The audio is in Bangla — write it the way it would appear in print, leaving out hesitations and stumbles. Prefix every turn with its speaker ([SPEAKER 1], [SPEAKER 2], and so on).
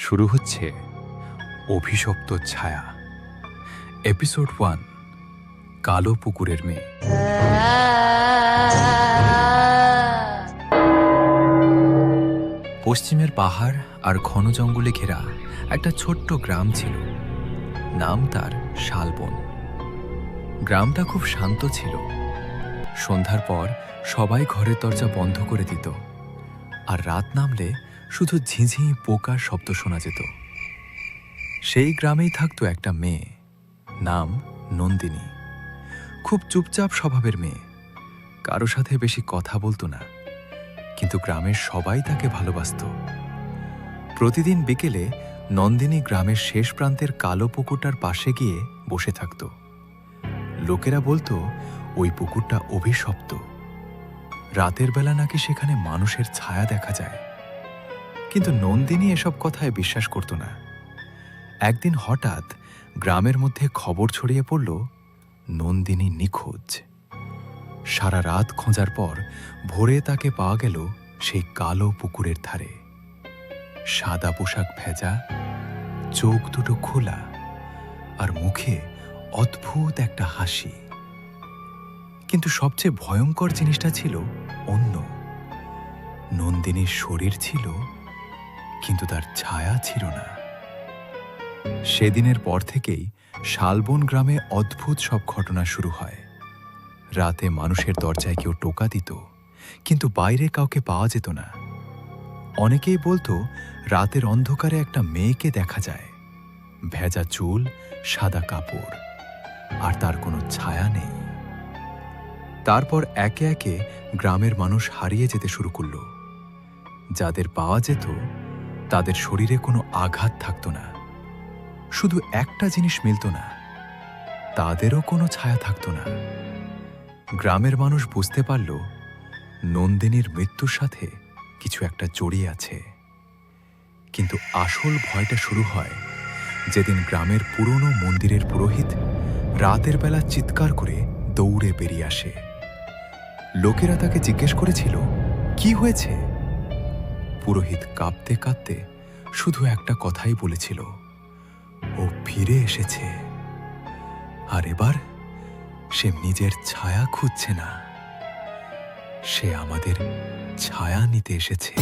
[SPEAKER 1] শুরু হচ্ছে অভিশপ্ত ছায়া, এপিসোড 1, কালো পুকুরের মেয়ে। পশ্চিমের পাহাড় আর ঘন জঙ্গলে ঘেরা একটা ছোট্ট গ্রাম ছিল। নাম তার শালবন। গ্রামটা খুব শান্ত ছিল। সন্ধ্যার পর সবাই ঘরের দরজা বন্ধ করে দিত, আর রাত নামলে শুধু ঝিঁঝি পোকার শব্দ শোনা যেত। সেই গ্রামেই থাকতো একটা মেয়ে, নাম নন্দিনী। খুব চুপচাপ স্বভাবের মেয়ে, কারো সাথে বেশি কথা বলতো না, কিন্তু গ্রামের সবাই তাকে ভালোবাসত। প্রতিদিন বিকেলে নন্দিনী গ্রামের শেষ প্রান্তের কালো পুকুরটার পাশে গিয়ে বসে থাকত। লোকেরা বলতো ওই পুকুরটা অভিশপ্ত। রাতের বেলা নাকি সেখানে মানুষের ছায়া দেখা যায়। কিন্তু নন্দিনী এসব কথায় বিশ্বাস করত না। একদিন হঠাৎ গ্রামের মধ্যে খবর ছড়িয়ে পড়ল, নন্দিনী নিখোঁজ। সারা রাত খোঁজার পর ভোরে তাকে পাওয়া গেল সেই কালো পুকুরের ধারে। সাদা পোশাক ভেজা, চোখ দুটো খোলা, আর মুখে অদ্ভুত একটা হাসি। কিন্তু সবচেয়ে ভয়ঙ্কর জিনিসটা ছিল অন্য। নন্দিনীর শরীর ছিল, কিন্তু তার ছায়া ছিল না। সেদিনের পর থেকেই শালবন গ্রামে অদ্ভুত সব ঘটনা শুরু হয়। রাতে মানুষের দরজায় কেউ টোকা দিত, কিন্তু বাইরে কাউকে পাওয়া যেত না। অনেকেই বলতো রাতের অন্ধকারে একটা মেয়েকে দেখা যায়, ভেজা চুল, সাদা কাপড়, আর তার কোনো ছায়া নেই। তারপর একে একে গ্রামের মানুষ হারিয়ে যেতে শুরু করল। যাদের পাওয়া যেত তাদের শরীরে কোনো আঘাত থাকত না। শুধু একটা জিনিস মিলত না, তাদেরও কোনো ছায়া থাকত না। গ্রামের মানুষ বুঝতে পারল নন্দিনীর মৃত্যুর সাথে কিছু একটা জড়িয়ে আছে। কিন্তু আসল ভয়টা শুরু হয় যেদিন গ্রামের পুরনো মন্দিরের পুরোহিত রাতের বেলা চিৎকার করে দৌড়ে বেরিয়ে আসে। লোকেরা তাকে জিজ্ঞেস করেছিল, কি হয়েছে? পুরোহিত কাঁপতে কাঁপতে শুধু একটা কথাই বলেছিল, ও ফিরে এসেছে, আর এবার সে নিজের ছায়া খুঁজছে না, সে আমাদের ছায়া নিতে এসেছে।